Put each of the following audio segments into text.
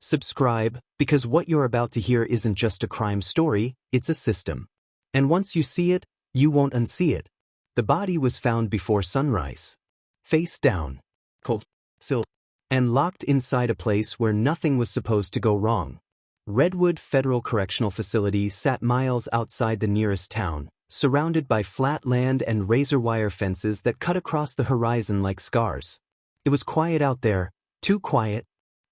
Subscribe, because what you're about to hear isn't just a crime story, it's a system. And once you see it, you won't unsee it. The body was found before sunrise. Face down, cold, still, and locked inside a place where nothing was supposed to go wrong. Redwood Federal Correctional Facility sat miles outside the nearest town, surrounded by flat land and razor wire fences that cut across the horizon like scars. It was quiet out there, too quiet,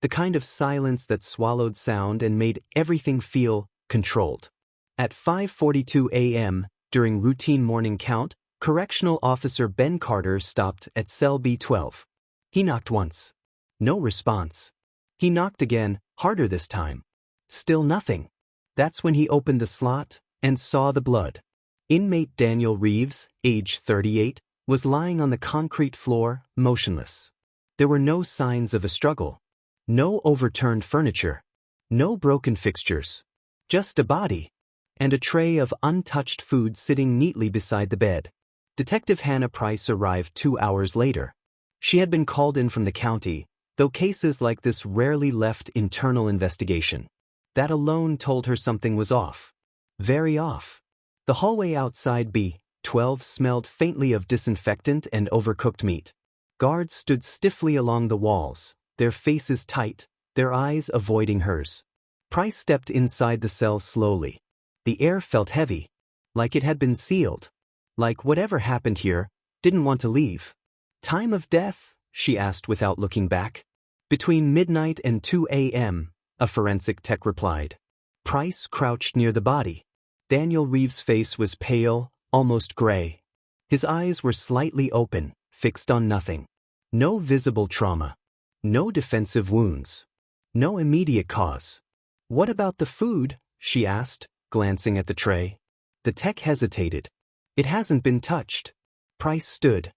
the kind of silence that swallowed sound and made everything feel controlled. At 5:42 a.m., during routine morning count, Correctional Officer Ben Carter stopped at cell B12. He knocked once. No response. He knocked again, harder this time. Still nothing. That's when he opened the slot and saw the blood. Inmate Daniel Reeves, age 38, was lying on the concrete floor, motionless. There were no signs of a struggle. No overturned furniture. No broken fixtures. Just a body. And a tray of untouched food sitting neatly beside the bed. Detective Hannah Price arrived 2 hours later. She had been called in from the county, though cases like this rarely left internal investigation. That alone told her something was off. Very off. The hallway outside B12 smelled faintly of disinfectant and overcooked meat. Guards stood stiffly along the walls, their faces tight, their eyes avoiding hers. Price stepped inside the cell slowly. The air felt heavy, like it had been sealed, like whatever happened here didn't want to leave. Time of death? She asked without looking back. Between midnight and 2 a.m., a forensic tech replied. Price crouched near the body. Daniel Reeves' face was pale, almost gray. His eyes were slightly open, fixed on nothing. No visible trauma. No defensive wounds. No immediate cause. What about the food? She asked, glancing at the tray. The tech hesitated. It hasn't been touched. Price stood.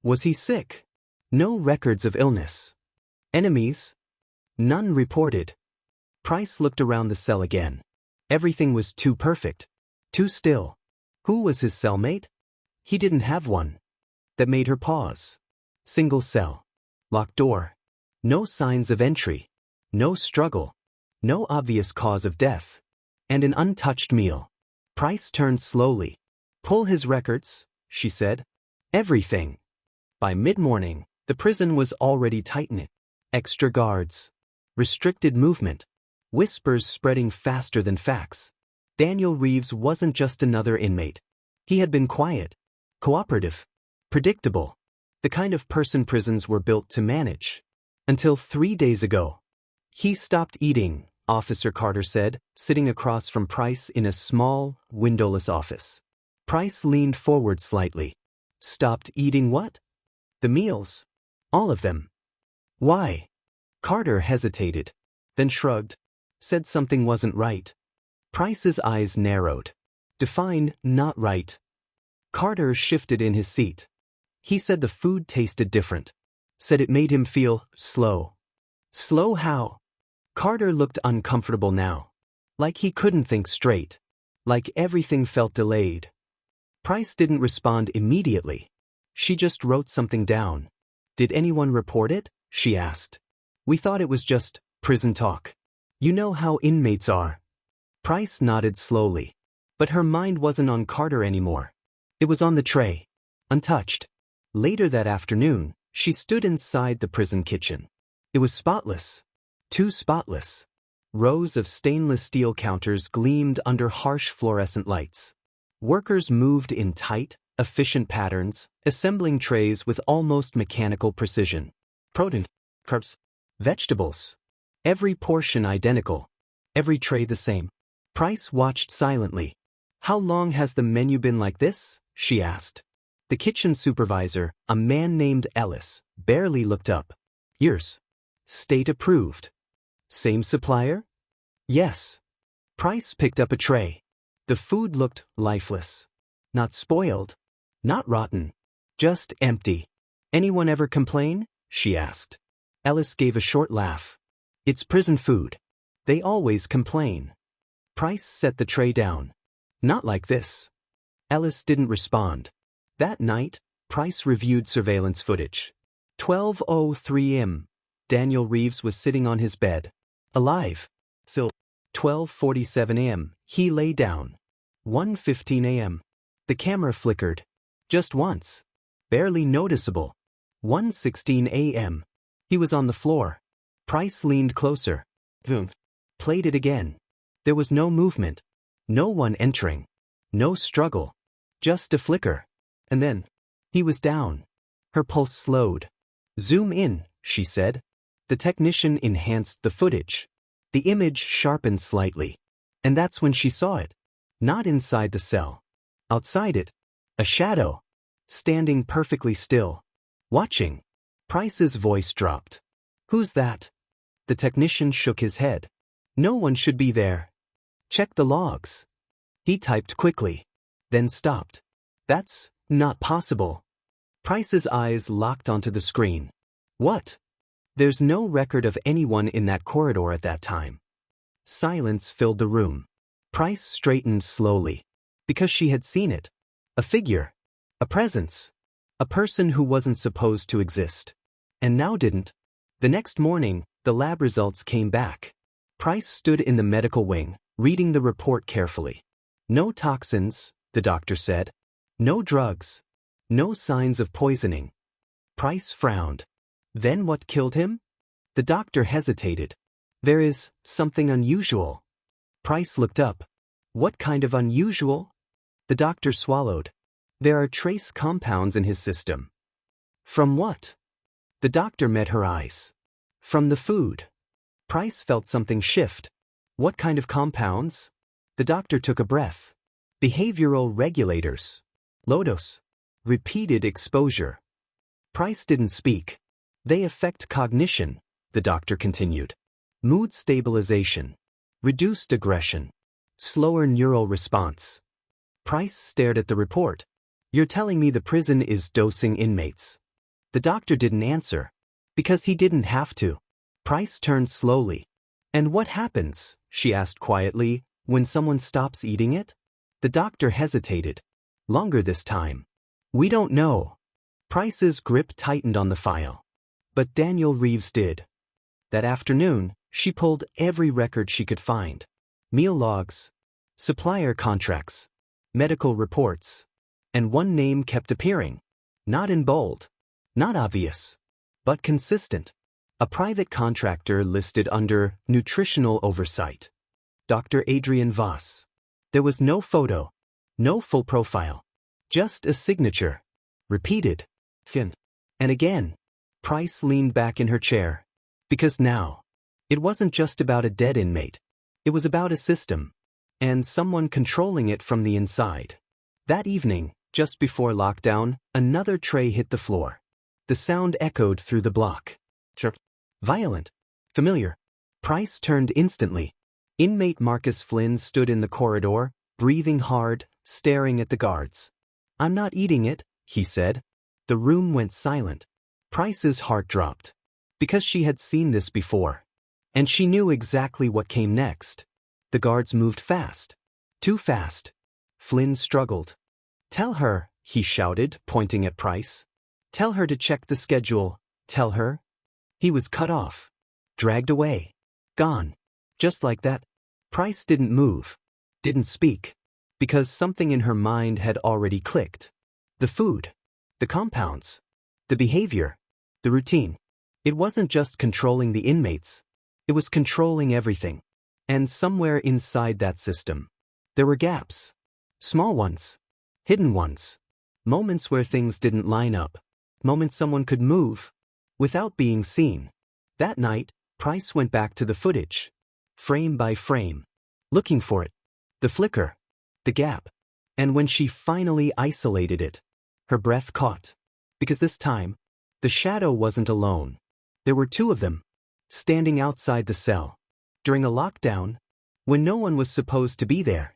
Was he sick? No records of illness. Enemies? None reported. Price looked around the cell again. Everything was too perfect. Too still. Who was his cellmate? He didn't have one. That made her pause. Single cell. Locked door. No signs of entry. No struggle. No obvious cause of death. And an untouched meal. Price turned slowly. Pull his records, she said. Everything. By mid-morning, the prison was already tightening. Extra guards. Restricted movement. Whispers spreading faster than facts. Daniel Reeves wasn't just another inmate. He had been quiet, cooperative, predictable, the kind of person prisons were built to manage. Until 3 days ago. He stopped eating, Officer Carter said, sitting across from Price in a small, windowless office. Price leaned forward slightly. Stopped eating what? The meals. All of them. Why? Carter hesitated, then shrugged, said something wasn't right. Price's eyes narrowed. Define not right. Carter shifted in his seat. He said the food tasted different. Said it made him feel slow. Slow how? Carter looked uncomfortable now. Like he couldn't think straight. Like everything felt delayed. Price didn't respond immediately. She just wrote something down. Did anyone report it? She asked. We thought it was just prison talk. You know how inmates are. Price nodded slowly. But her mind wasn't on Carter anymore. It was on the tray. Untouched. Later that afternoon, she stood inside the prison kitchen. It was spotless. Too spotless. Rows of stainless steel counters gleamed under harsh fluorescent lights. Workers moved in tight, efficient patterns, assembling trays with almost mechanical precision. Protein, carbs, vegetables. Every portion identical. Every tray the same. Price watched silently. How long has the menu been like this? She asked. The kitchen supervisor, a man named Ellis, barely looked up. Years. State approved. Same supplier? Yes. Price picked up a tray. The food looked lifeless. Not spoiled. Not rotten. Just empty. Anyone ever complain? She asked. Ellis gave a short laugh. It's prison food. They always complain. Price set the tray down. Not like this. Ellis didn't respond. That night, Price reviewed surveillance footage. 12:03 am. Daniel Reeves was sitting on his bed. Alive. Still. 12:47 a.m. He lay down. 1:15 a.m. The camera flickered. Just once. Barely noticeable. 1:16 a.m. He was on the floor. Price leaned closer. Boom. Played it again. There was no movement. No one entering. No struggle. Just a flicker. And then, he was down. Her pulse slowed. Zoom in, she said. The technician enhanced the footage. The image sharpened slightly. And that's when she saw it. Not inside the cell. Outside it. A shadow. Standing perfectly still. Watching. Price's voice dropped. Who's that? The technician shook his head. No one should be there. Check the logs. He typed quickly. Then stopped. That's not possible. Price's eyes locked onto the screen. What? There's no record of anyone in that corridor at that time. Silence filled the room. Price straightened slowly. Because she had seen it. A figure. A presence. A person who wasn't supposed to exist. And now didn't. The next morning, the lab results came back. Price stood in the medical wing, reading the report carefully. No toxins, the doctor said. No drugs. No signs of poisoning. Price frowned. Then what killed him? The doctor hesitated. There is something unusual. Price looked up. What kind of unusual? The doctor swallowed. There are trace compounds in his system. From what? The doctor met her eyes. From the food. Price felt something shift. What kind of compounds? The doctor took a breath. Behavioral regulators. Low-dose. Repeated exposure. Price didn't speak. They affect cognition, the doctor continued. Mood stabilization. Reduced aggression. Slower neural response. Price stared at the report. You're telling me the prison is dosing inmates? The doctor didn't answer. Because he didn't have to. Price turned slowly. And what happens, she asked quietly, when someone stops eating it? The doctor hesitated. Longer this time. We don't know. Price's grip tightened on the file. But Daniel Reeves did. That afternoon, she pulled every record she could find. Meal logs. Supplier contracts. Medical reports. And one name kept appearing. Not in bold. Not obvious. But consistent. A private contractor listed under nutritional oversight. Dr. Adrian Voss. There was no photo. No full profile. Just a signature. Repeated. Again. And again. Price leaned back in her chair. Because now, it wasn't just about a dead inmate. It was about a system. And someone controlling it from the inside. That evening, just before lockdown, another tray hit the floor. The sound echoed through the block. Chirp. Violent. Familiar. Price turned instantly. Inmate Marcus Flynn stood in the corridor, breathing hard, staring at the guards. I'm not eating it, he said. The room went silent. Price's heart dropped. Because she had seen this before. And she knew exactly what came next. The guards moved fast. Too fast. Flynn struggled. Tell her, he shouted, pointing at Price. Tell her to check the schedule. Tell her. He was cut off. Dragged away. Gone. Just like that. Price didn't move. Didn't speak. Because something in her mind had already clicked. The food. The compounds. The behavior. The routine. It wasn't just controlling the inmates. It was controlling everything. And somewhere inside that system, there were gaps. Small ones. Hidden ones. Moments where things didn't line up. Moments someone could move. Without being seen. That night, Price went back to the footage. Frame by frame. Looking for it. The flicker. The gap. And when she finally isolated it, her breath caught. Because this time, the shadow wasn't alone. There were two of them. Standing outside the cell. During a lockdown. When no one was supposed to be there.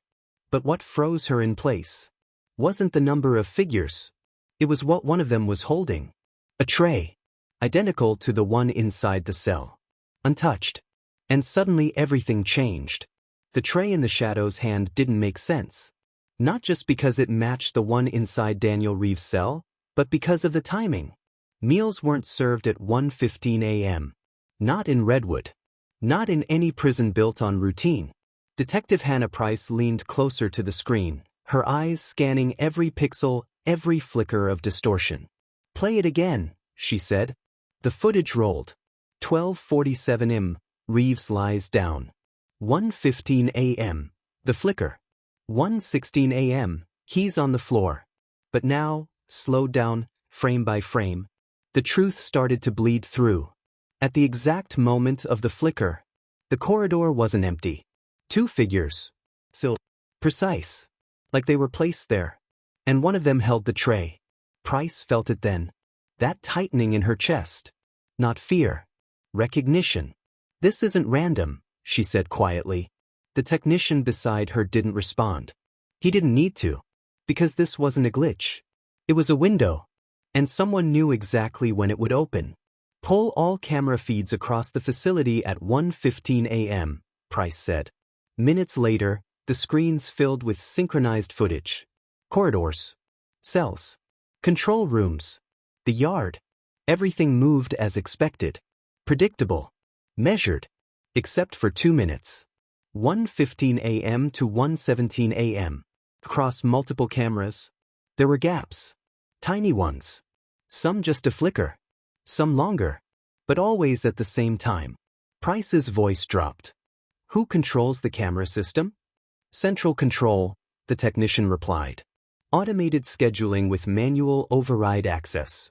But what froze her in place wasn't the number of figures. It was what one of them was holding. A tray. Identical to the one inside the cell. Untouched. And suddenly everything changed. The tray in the shadow's hand didn't make sense. Not just because it matched the one inside Daniel Reeves' cell, but because of the timing. Meals weren't served at 1:15 a.m. Not in Redwood. Not in any prison built on routine. Detective Hannah Price leaned closer to the screen, her eyes scanning every pixel, every flicker of distortion. "Play it again," she said. The footage rolled. 12:47 m. Reeves lies down. 1:15 a.m. The flicker. 1:16 a.m. He's on the floor. But now, slowed down, frame by frame, the truth started to bleed through. At the exact moment of the flicker, the corridor wasn't empty. Two figures. Still precise. Like they were placed there. And one of them held the tray. Price felt it then. That tightening in her chest. Not fear. Recognition. "This isn't random," she said quietly. The technician beside her didn't respond. He didn't need to. Because this wasn't a glitch. It was a window. And someone knew exactly when it would open. "Pull all camera feeds across the facility at 1:15 a.m., Price said. Minutes later, the screens filled with synchronized footage. Corridors. Cells. Control rooms. The yard. Everything moved as expected. Predictable. Measured. Except for 2 minutes. 1:15 a.m. to 1:17 a.m. Across multiple cameras, there were gaps. Tiny ones. Some just a flicker. Some longer. But always at the same time. Price's voice dropped. "Who controls the camera system?" "Central control," the technician replied. "Automated scheduling with manual override access."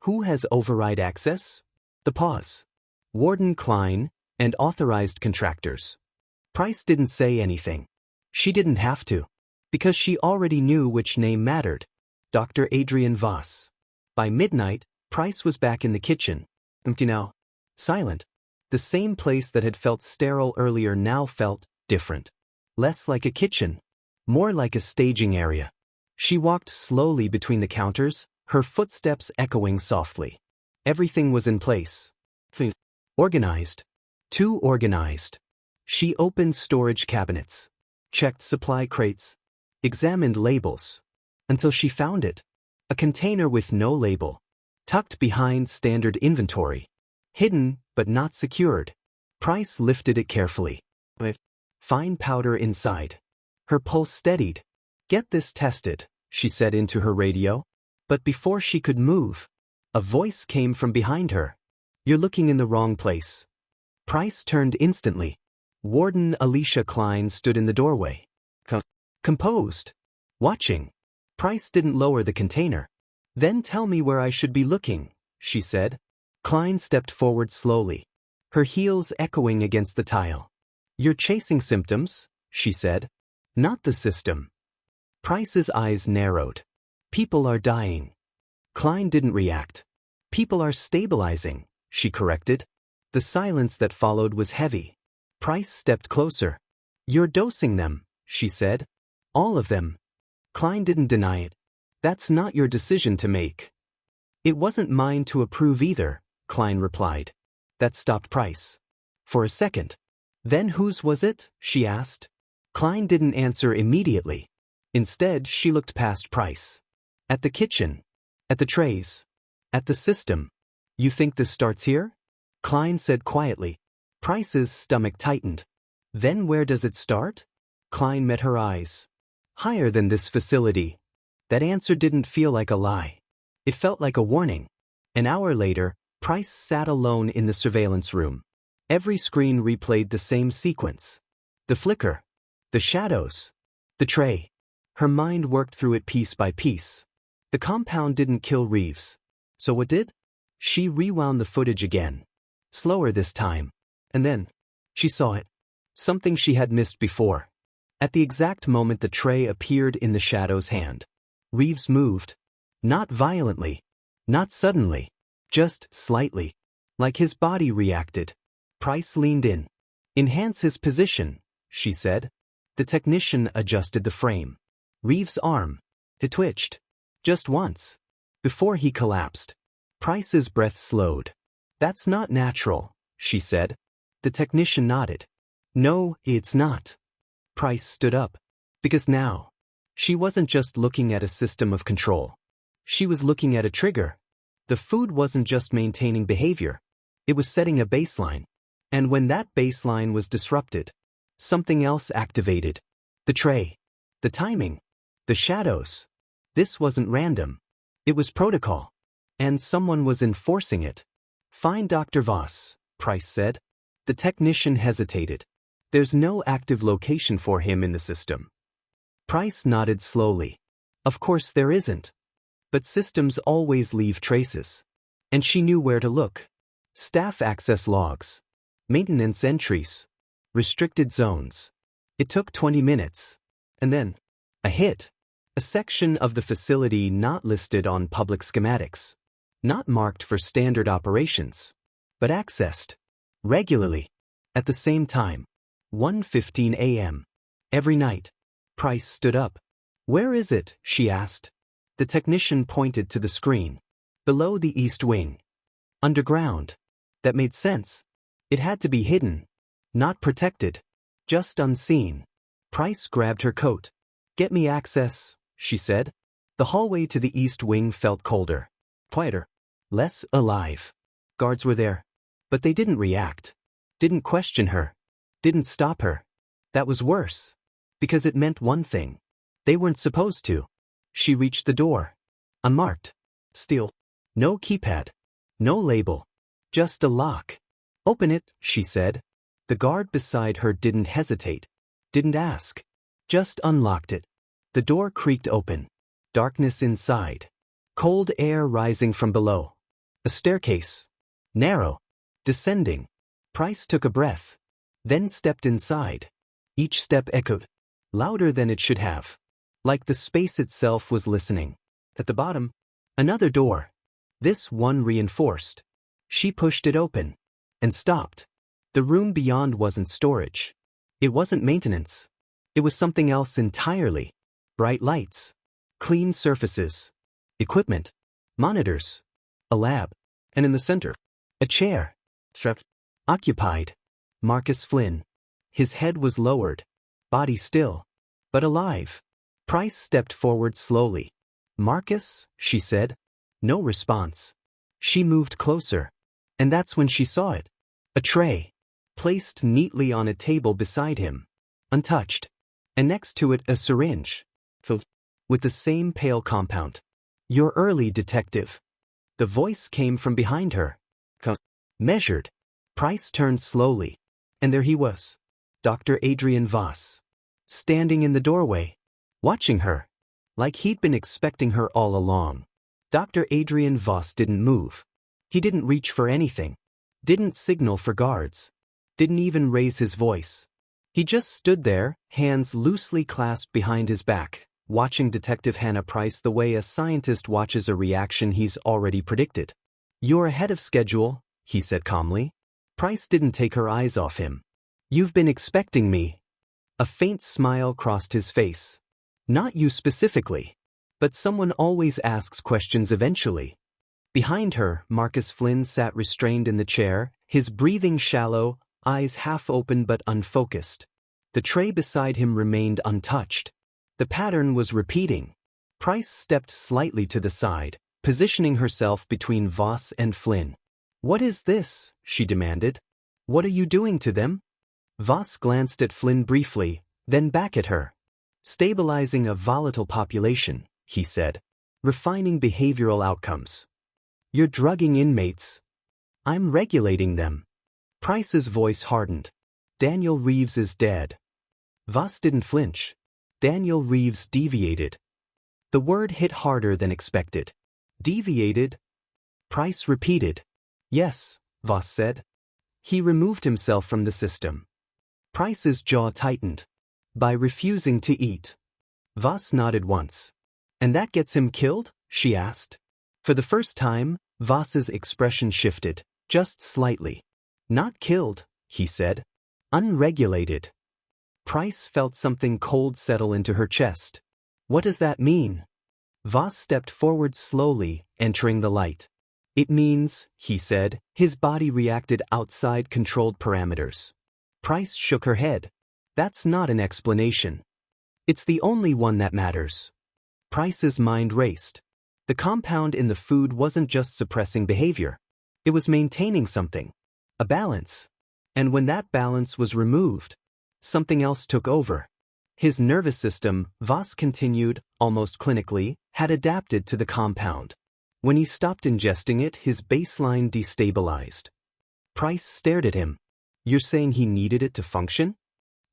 "Who has override access?" The pause. "Warden Klein and authorized contractors." Price didn't say anything. She didn't have to. Because she already knew which name mattered. Dr. Adrian Voss. By midnight, Price was back in the kitchen. Empty now. Silent. The same place that had felt sterile earlier now felt different. Less like a kitchen. More like a staging area. She walked slowly between the counters, her footsteps echoing softly. Everything was in place. Organized. Too organized. She opened storage cabinets. Checked supply crates. Examined labels. Until she found it. A container with no label. Tucked behind standard inventory. Hidden, but not secured. Price lifted it carefully. Fine powder inside. Her pulse steadied. "Get this tested," she said into her radio. But before she could move, a voice came from behind her. "You're looking in the wrong place." Price turned instantly. Warden Alicia Klein stood in the doorway. Composed. Watching. Price didn't lower the container. "Then tell me where I should be looking," she said. Klein stepped forward slowly, her heels echoing against the tile. "You're chasing symptoms," she said. "Not the system." Price's eyes narrowed. "People are dying." Klein didn't react. "People are stabilizing," she corrected. The silence that followed was heavy. Price stepped closer. "You're dosing them," she said. "All of them." Klein didn't deny it. "That's not your decision to make." "It wasn't mine to approve either," Klein replied. That stopped Price. For a second. "Then whose was it?" she asked. Klein didn't answer immediately. Instead, she looked past Price. "At the kitchen. At the trays. At the system. You think this starts here?" Klein said quietly. Price's stomach tightened. "Then where does it start?" Klein met her eyes. "Higher than this facility." That answer didn't feel like a lie. It felt like a warning. An hour later, Price sat alone in the surveillance room. Every screen replayed the same sequence. The flicker. The shadows. The tray. Her mind worked through it piece by piece. The compound didn't kill Reeves. So what did? She rewound the footage again. Slower this time. And then, she saw it. Something she had missed before. At the exact moment the tray appeared in the shadow's hand. Reeves moved. Not violently. Not suddenly. Just slightly. Like his body reacted. Price leaned in. "Enhance his position," she said. The technician adjusted the frame. Reeves' arm. It twitched. Just once. Before he collapsed. Price's breath slowed. "That's not natural," she said. The technician nodded. "No, it's not." Price stood up. Because now, she wasn't just looking at a system of control. She was looking at a trigger. The food wasn't just maintaining behavior. It was setting a baseline. And when that baseline was disrupted, something else activated. The tray. The timing. The shadows. This wasn't random. It was protocol. And someone was enforcing it. "Find Dr. Voss," Price said. The technician hesitated. "There's no active location for him in the system." Price nodded slowly. "Of course there isn't. But systems always leave traces." And she knew where to look. Staff access logs. Maintenance entries. Restricted zones. It took 20 minutes. And then, a hit. A section of the facility not listed on public schematics. Not marked for standard operations. But accessed. Regularly. At the same time. 1:15 a.m. Every night. Price stood up. "Where is it?" she asked. The technician pointed to the screen. "Below the east wing. Underground." That made sense. It had to be hidden. Not protected. Just unseen. Price grabbed her coat. "Get me access," she said. The hallway to the east wing felt colder. Quieter. Less alive. Guards were there. But they didn't react. Didn't question her. Didn't stop her. That was worse. Because it meant one thing. They weren't supposed to. She reached the door. Unmarked. Steel. No keypad. No label. Just a lock. "Open it," she said. The guard beside her didn't hesitate. Didn't ask. Just unlocked it. The door creaked open. Darkness inside. Cold air rising from below. A staircase. Narrow. Descending. Price took a breath. Then stepped inside. Each step echoed. Louder than it should have. Like the space itself was listening. At the bottom, another door. This one reinforced. She pushed it open. And stopped. The room beyond wasn't storage. It wasn't maintenance. It was something else entirely. Bright lights. Clean surfaces. Equipment. Monitors. A lab. And in the center, a chair. Strapped. Occupied. Marcus Flynn. His head was lowered. Body still. But alive. Price stepped forward slowly. "Marcus?" she said. No response. She moved closer. And that's when she saw it. A tray. Placed neatly on a table beside him. Untouched. And next to it a syringe. Filled with the same pale compound. "You're early, detective." The voice came from behind her. Measured. Price turned slowly. And there he was. Dr. Adrian Voss. Standing in the doorway. Watching her. Like he'd been expecting her all along. Dr. Adrian Voss didn't move. He didn't reach for anything. Didn't signal for guards. Didn't even raise his voice. He just stood there, hands loosely clasped behind his back, watching Detective Hannah Price the way a scientist watches a reaction he's already predicted. "You're ahead of schedule," he said calmly. Price didn't take her eyes off him. "You've been expecting me." A faint smile crossed his face. "Not you specifically. But someone always asks questions eventually." Behind her, Marcus Flynn sat restrained in the chair, his breathing shallow, eyes half open but unfocused. The tray beside him remained untouched. The pattern was repeating. Price stepped slightly to the side, positioning herself between Voss and Flynn. "What is this?" she demanded. "What are you doing to them?" Voss glanced at Flynn briefly, then back at her. "Stabilizing a volatile population," he said. "Refining behavioral outcomes. You're drugging inmates. I'm regulating them." Price's voice hardened. "Daniel Reeves is dead." Voss didn't flinch. Daniel Reeves deviated. The word hit harder than expected. "Deviated?" Price repeated. "Yes," Voss said. "He removed himself from the system." Price's jaw tightened. "By refusing to eat." Voss nodded once. "And that gets him killed?" she asked. For the first time, Voss's expression shifted, just slightly. "Not killed," he said. "Unregulated." Price felt something cold settle into her chest. "What does that mean?" Voss stepped forward slowly, entering the light. "It means," he said, his body reacted outside controlled parameters. Price shook her head. "That's not an explanation. It's the only one that matters." Price's mind raced. The compound in the food wasn't just suppressing behavior. It was maintaining something. A balance. And when that balance was removed, something else took over. His nervous system, Voss continued, almost clinically, had adapted to the compound. When he stopped ingesting it, his baseline destabilized. Price stared at him. You're saying he needed it to function?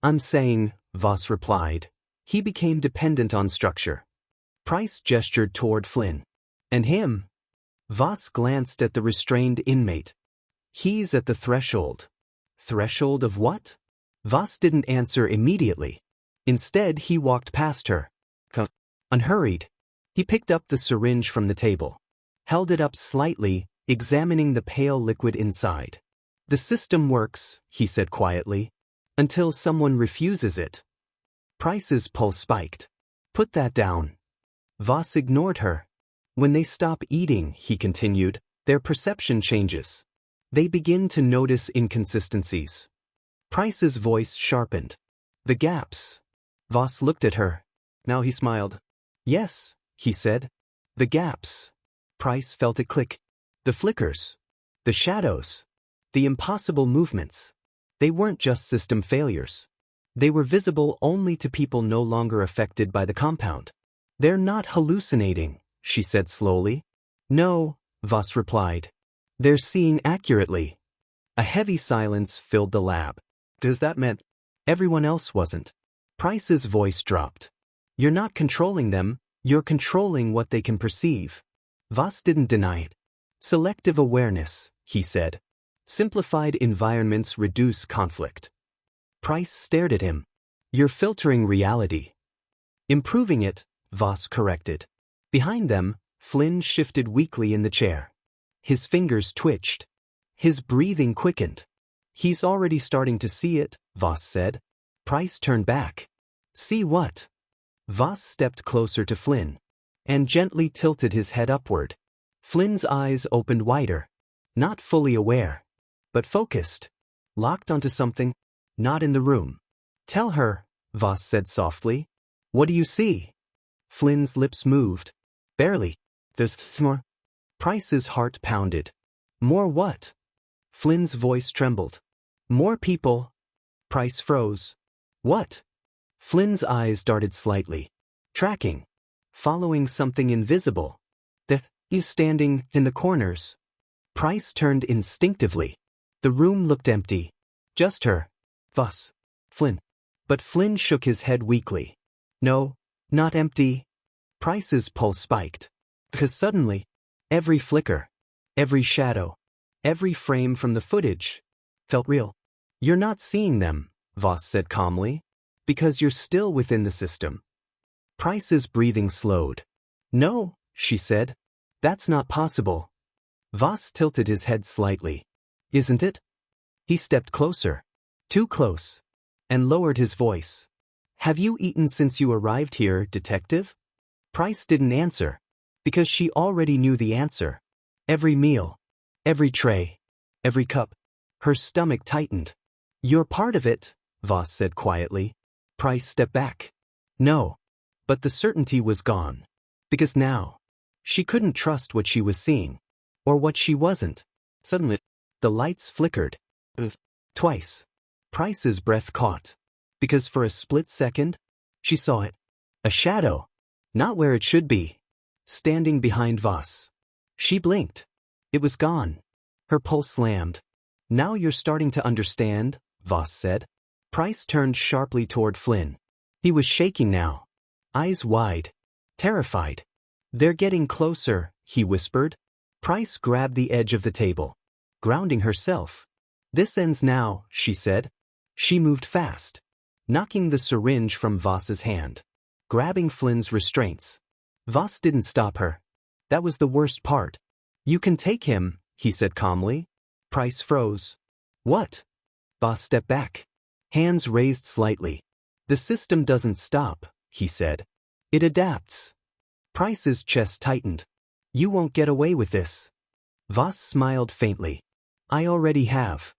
I'm saying, Voss replied, he became dependent on structure. Price gestured toward Flynn. And him? Voss glanced at the restrained inmate. He's at the threshold. Threshold of what? Voss didn't answer immediately. Instead, he walked past her. Unhurried. He picked up the syringe from the table. Held it up slightly, examining the pale liquid inside. The system works, he said quietly, until someone refuses it. Price's pulse spiked. Put that down. Voss ignored her. When they stop eating, he continued, their perception changes. They begin to notice inconsistencies. Price's voice sharpened. The gaps. Voss looked at her. Now he smiled. Yes, he said. The gaps. Price felt it click. The flickers. The shadows. The impossible movements. They weren't just system failures. They were visible only to people no longer affected by the compound. They're not hallucinating, she said slowly. No, Voss replied. They're seeing accurately. A heavy silence filled the lab. Does that mean everyone else wasn't? Price's voice dropped. You're not controlling them, you're controlling what they can perceive. Voss didn't deny it. Selective awareness, he said. Simplified environments reduce conflict. Price stared at him. You're filtering reality. Improving it, Voss corrected. Behind them, Flynn shifted weakly in the chair. His fingers twitched. His breathing quickened. He's already starting to see it, Voss said. Price turned back. See what? Voss stepped closer to Flynn and gently tilted his head upward. Flynn's eyes opened wider, not fully aware, but focused, locked onto something, not in the room. Tell her, Voss said softly. What do you see? Flynn's lips moved. Barely. There's more. Price's heart pounded. More what? Flynn's voice trembled. More people. Price froze. What? Flynn's eyes darted slightly. Tracking. Following something invisible. That is standing in the corners. Price turned instinctively. The room looked empty. Just her. Voss. Flynn. But Flynn shook his head weakly. No, not empty. Price's pulse spiked. Because suddenly, every flicker, every shadow, every frame from the footage felt real. You're not seeing them, Voss said calmly, because you're still within the system. Price's breathing slowed. No, she said. That's not possible. Voss tilted his head slightly. Isn't it? He stepped closer. Too close. And lowered his voice. Have you eaten since you arrived here, detective? Price didn't answer, because she already knew the answer. Every meal, every tray, every cup. Her stomach tightened. You're part of it, Voss said quietly. Price stepped back. No. But the certainty was gone. Because now, she couldn't trust what she was seeing. Or what she wasn't. Suddenly, the lights flickered. Twice. Price's breath caught. Because for a split second, she saw it. A shadow. Not where it should be. Standing behind Voss. She blinked. It was gone. Her pulse slammed. Now you're starting to understand, Voss said. Price turned sharply toward Flynn. He was shaking now. Eyes wide. Terrified. They're getting closer, he whispered. Price grabbed the edge of the table. Grounding herself. This ends now, she said. She moved fast. Knocking the syringe from Voss's hand. Grabbing Flynn's restraints. Voss didn't stop her. That was the worst part. You can take him, he said calmly. Price froze. What? Voss stepped back. Hands raised slightly. The system doesn't stop, he said. It adapts. Price's chest tightened. You won't get away with this. Voss smiled faintly. I already have.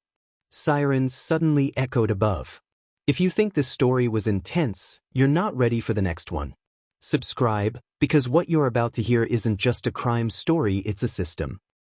Sirens suddenly echoed above. If you think this story was intense, you're not ready for the next one. Subscribe, because what you're about to hear isn't just a crime story, it's a system.